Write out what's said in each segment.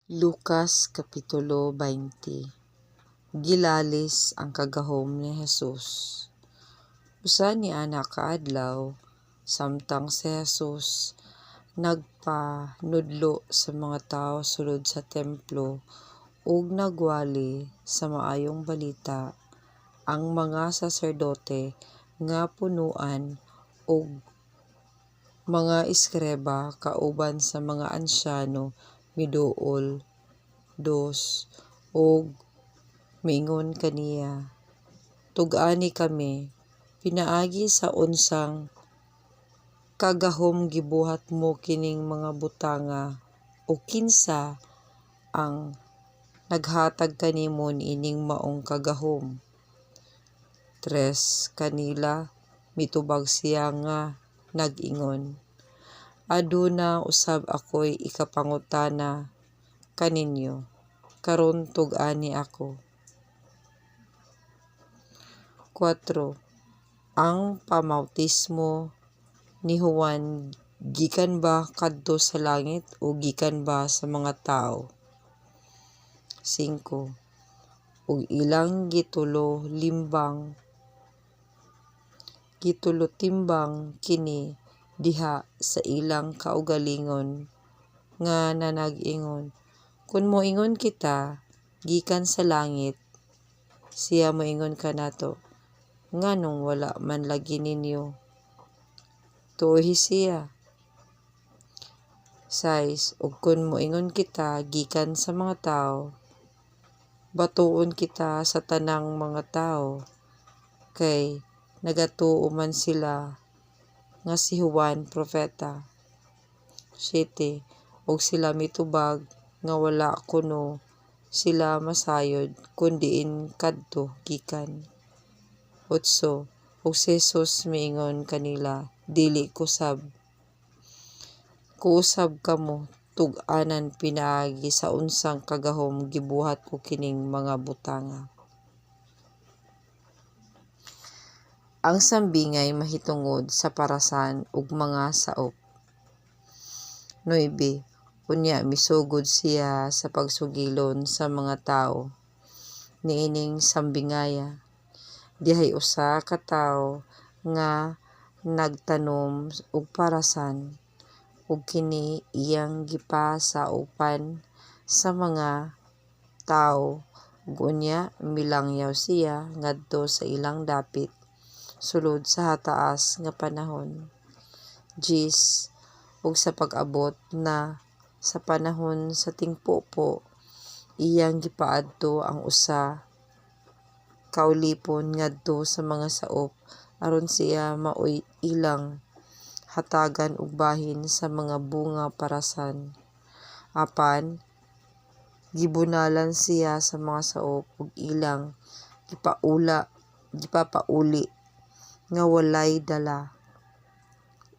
Lucas Kapitulo 20. Gilalis ang kagahom ni Jesus. Usa ni anak kaadlaw, samtang si Jesus nagpanudlo sa mga tao sulod sa templo ug nagwali sa maayong balita, ang mga saserdote nga punuan ug mga eskreba kauban sa mga ansyano miduol ug miingon kaniya, "Tug-ani kami, pinaagi sa unsang kagahom gibuhat mo kining mga butanga o kinsa ang naghatag kanimo niining maong kagahom?" Tres kanila mitubag siya nga nag-ingon, "Aduna usab ako'y ikapangutana kaninyo, karon tug-ani ako." 4. Ang pamawtismo ni Juan gikan ba kadto sa langit o gikan ba sa mga tao? 5. Ug ilang gitulo-timbang kini diha sa ilang kaugalingon nga nag-ingon, "Kun moingon kita gikan sa langit," siya moingon kanato, "Nganong wala man lagi ninyo tuohi siya?" 6. Ug kun moingon kita gikan sa mga tao, batuon kita sa tanang mga tao, kay nagatuo man sila nga si Juan propeta. 7. Ug sila mitubag nga wala kuno sila masayod kun diin kadto gikan. 8. Ug si Jesus miingon kanila, "Dili kusab. Kuusab kamo tug-anan pinaagi sa unsang kagahom gibuhat ko kining mga butanga." Ang sambingay mahitungod sa parasan ug mga saop. 9. Unya misugod siya sa pagsugilon sa mga tao niining sambingaya. Dihay usa ka tawo nga nagtanom og parasan, ug kini iyang gipasaopan sa mga tawo, ug unya milangyaw siya ngadto sa ilang dapit sulod sa hataas nga panahon. 10. Ug sa pag-abot na sa panahon sa tingpupo, iyang gipaadto ang usa ka ulipon ngadto sa mga saop aron siya maoy ilang hatagan og bahin sa mga bunga parasan. Apan gibunalan siya sa mga saop ug ilang gipapauli nga walay dala.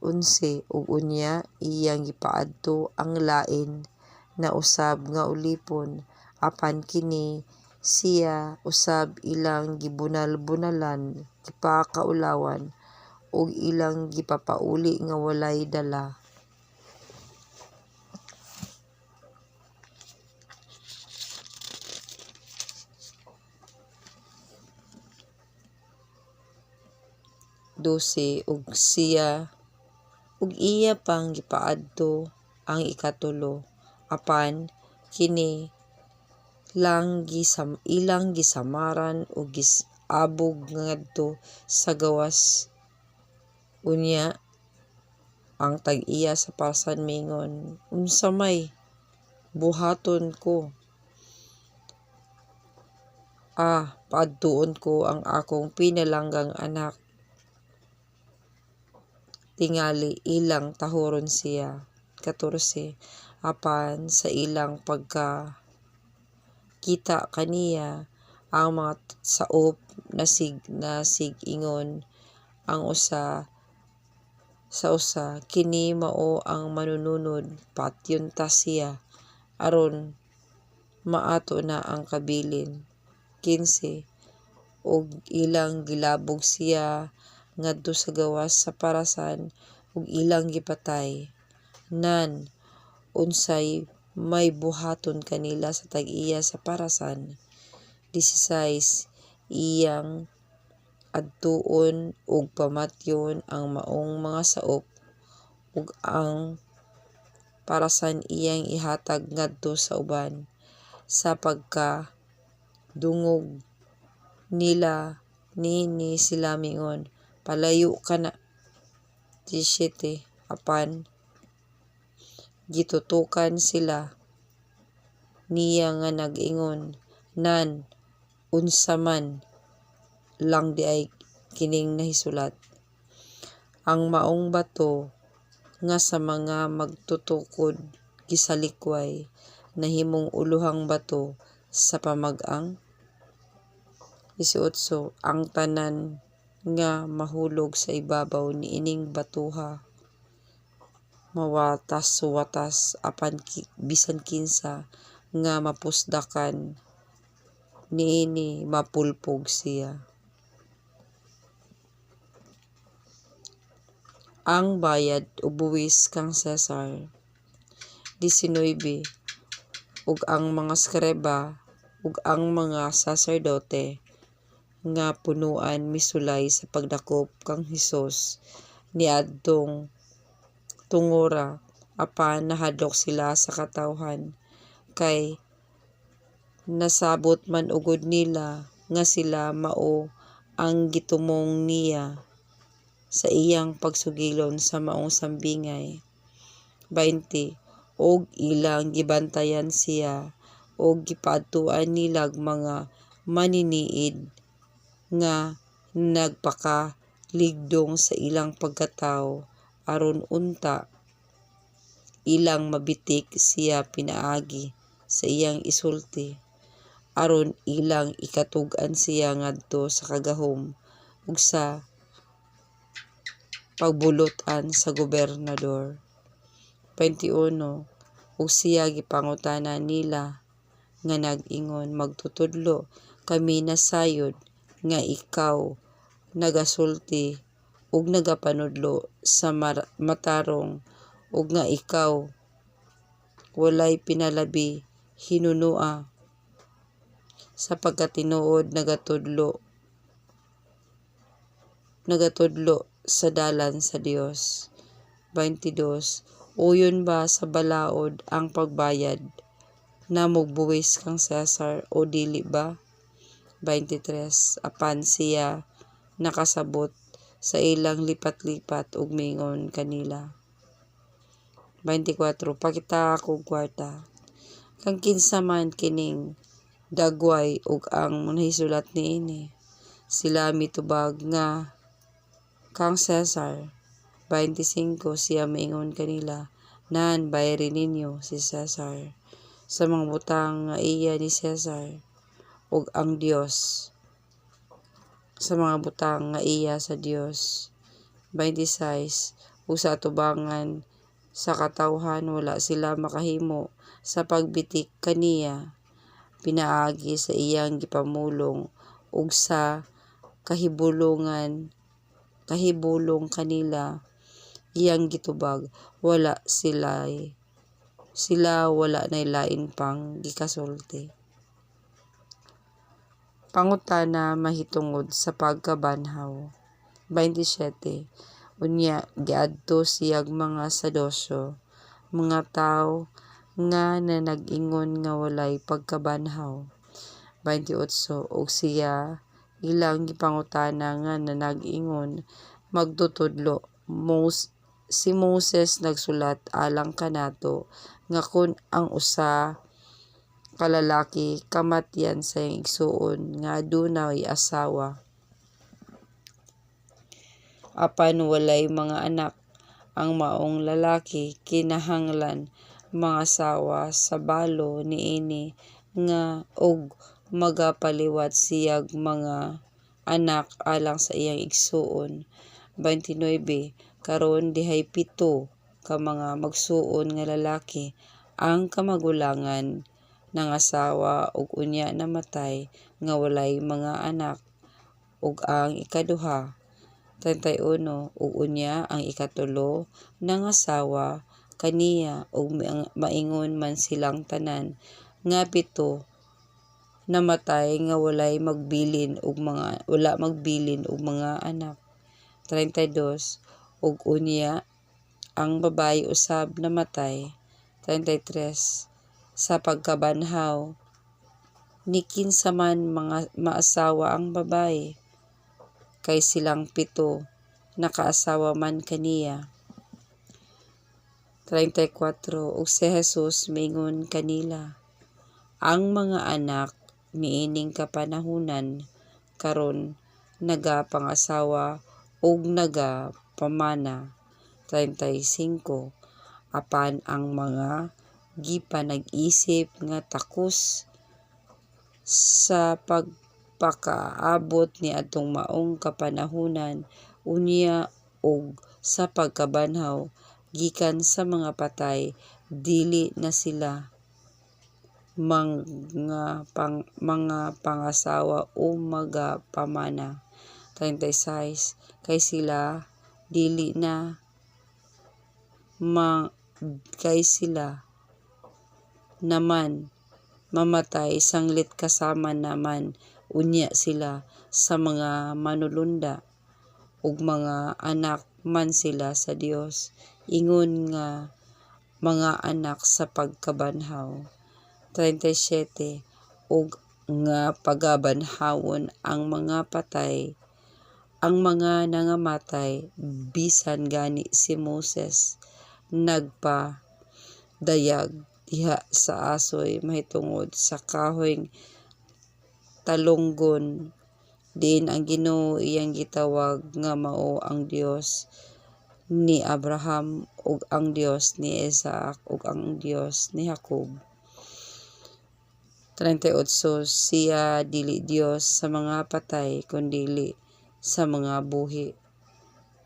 11. Ug unya iyang gipaadto ang lain na usab nga ulipon, apan kini siya usab ilang gibunal-bunalan, gipakaulawan ug ilang gipapauli nga walay dala. Ug iya pang gipaadto ang ikatulo, apan kini ilang gisamaran ug gisabog ngadto sa gawas. Unya ang tag-iya sa parasan miingon, "Unsa may buhaton ko? Paadtuon ko ang akong pinalanggang anak." Tingali ilang tahoron siya. 14. Apan sa ilang pagkakita kaniya, ang mga saop nasig-ingon ang usa sa usa, "Kini mao ang manununod, patyon ta siya, aron maato na ang kabilin." 15. Ug ilang gilabog siya ngadto sa gawas sa parasan ug ilang gipatay. Nan, unsay may buhaton kanila sa tag-iya sa parasan. 16 iyang adtuon ug pamatyon ang maong mga saop ug ang parasan iyang ihatag ngadto sa uban sa pagkadungog nila niini sila mingon, "Palayo ka na." 17 apan gitutukan sila niya nga nag-ingon, "Nan, unsa man lang di ay kining nahisulat. Ang maong bato nga sa mga magtutukod gisalikway nahimong ulohang bato sa pamag-ang." 18 ang tanan nga mahulog sa ibabaw niining batoha mawatas-watas apan bisan kinsa nga mapusdakan niini mapulpog siya. Ang bayad o buwis kang Cesar. 19 ug ang mga skreba ug ang mga saserdote nga punuan misulay sa pagdakop kang Hesus niadtong tungora apan nahadlok sila sa katawhan kay nasabot man ugod nila nga sila mao ang gitumong niya sa iyang pagsugilon sa maong sambingay. 20 og ilang gibantayan siya og gipaadtuan nilag mga maniniid nga nagpakaligdong sa ilang pagkatawo aron unta ilang mabitik siya pinaagi sa iyang isulti aron ilang ikatug-an siya ngadto sa kagahom ug sa pagbulotan sa gobernador. 21 ug siya gipangutana nila nga nag-ingon, "Magtutudlo kami nasayod nga ikaw nagasulti ug nagapanudlo sa matarong ug nga ikaw walay pinalabi hinunua sa pagkatinuod nagatudlo sa dalan sa Dios." 22 uyon ba sa balaod ang pagbayad namog buwis kang Cesar o dili ba? 23 apan siya nakasabot sa ilang lipat-lipat ug mingon kanila. 24 pakita akong kwarta. Kang kinsa man kining dagway ug ang nahisulat niini. Sila mitubag nga kang Cesar. 25 siya mingon kanila, "Nan, bayarin ninyo si Cesar sa mga butang nga iya ni Cesar ug ang Dios sa mga butang nga iya sa Dios." 26 ug sa atubangan sa katawhan wala sila makahimo sa pagbitik kaniya pinaagi sa iyang gipamulong ug sa kahibulong kanila iyang gitubag sila wala nay lain pang gikasulti. Pangutana mahitungod sa pagkabanhaw. 27 unya giadto siyag mga Saduseo, mga tawo nga nag-ingon nga walay pagkabanhaw. 28 ug siya ilang gipangutana nga nag-ingon magtutudlo si Moses nagsulat alang kanato nga kun ang usa ka lalaki kamatyan sa iyang igsuon nga adunay asawa apan walay mga anak, ang maong lalaki kinahanglan mangasawa sa balo niini nga og magapaliwat siyag mga anak alang sa iyang igsuon. 29 karon dihay 7 ka mga magsuon nga lalaki ang kamagulangan nangasawa ug unya namatay nga walay mga anak ug ang ikaduha 31 ug unya ang ikatulo nangasawa kaniya ug maingon man silang tanan nga 7 namatay nga wala magbilin ug mga anak. 32 ug unya ang babayi usab namatay. 33 sa pagkabanhaw ni kinsa man mga maasawa ang babayi kay silang 7 nakaasawa man kaniya. 34 ug si Jesus miingon kanila, ang mga anak niining kapanahunan karon nagapangasawa ug nagapamana. 35 apan ang mga gipanag-isip nga takos sa pagpakaabot ni atong maong kapanahunan unya ug sa pagkabanhaw gikan sa mga patay dili na sila mga pangasawa o magapamana. 36 kay sila naman mamatay sanglit kasama naman unya sila sa mga manulunda ug mga anak man sila sa Dios, ingon nga mga anak sa pagkabanhaw. 37 ug nga pagabanhawon ang mga patay ang mga nangamatay bisan gani si Moses nagpadayag diha sa asoy mahitungod sa kahoyng talunggon din ang Ginoo iyang gitawag nga mao ang Dios ni Abraham ug ang Dios ni Isaac ug ang Dios ni Jacob. 38 siya dili Dios sa mga patay kundi sa mga buhi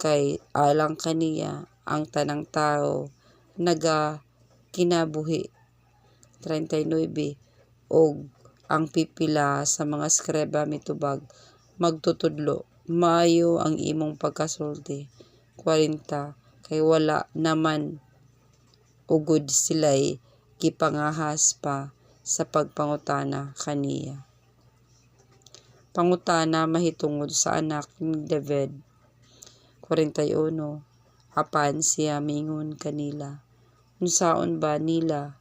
kay alang kaniya ang tanang tao kinabuhi. 39 ug ang pipila sa mga eskreba mitubag magtutudlo maayo ang imong pagkasulti. 40 kay wala naman ugod sila'y gipangahas pa sa pagpangutana kaniya. Pangutana mahitungod sa anak ni David. 41 apan siya miingon kanila, unsaon ba nila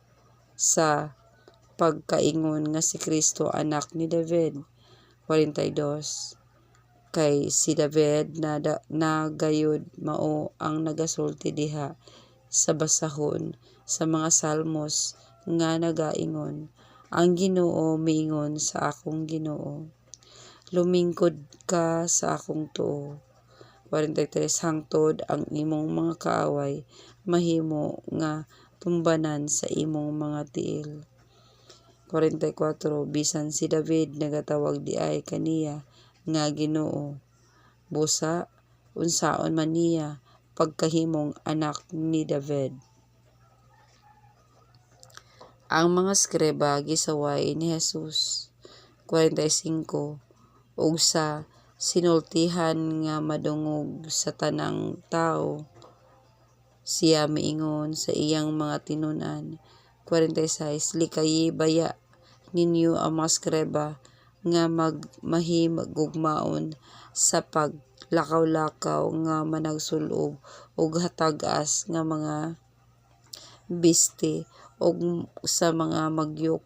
sa pagkaingon nga si Kristo anak ni David? 42 kay si David na gayud mao ang nagasulti diha sa basahon sa mga salmos nga nagaingon, ang Ginoo miingon sa akong Ginoo, lumingkod ka sa akong tuo. 43 hangtod ang imong mga kaaway mahimo nga tumbanan sa imong mga tiil. 44 bisan si David nagatawag diay kaniya nga Ginoo, busa unsaon man niya pagkahimong anak ni David. Ang mga eskreba gisaway ni Jesus. 45 ug sa sinultihan nga madungog sa tanang tao siya miingon sa iyang mga tinud-an. 46 likayi baya ninyo ang mga eskreba nga mahigugmaon sa paglakaw-lakaw nga managsul-ob ug hatag-as nga mga biste ug sa mga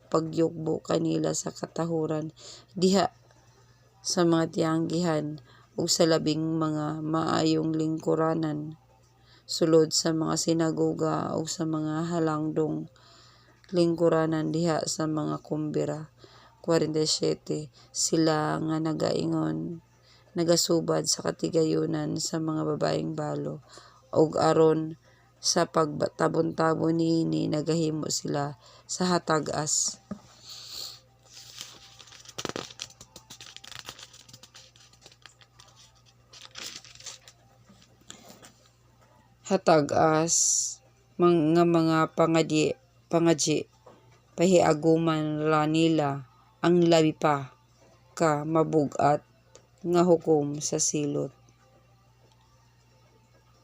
pagyukbo kanila sa katahuran diha sa mga tiyanggihan ug sa labing mga maayong lingkuranan sulod sa mga sinagoga ug sa mga halangdong lingkuranan diha sa mga kumbira. 47 sila nga nagasubad sa katigayunan sa mga babaeng balo ug aron sa pagtabon-tabon niini nagahimo sila sa hatag-as. Hatag-as mga pangadyi pahiaguman ra nila ang labi pa ka mabug-at nga hukom sa silot.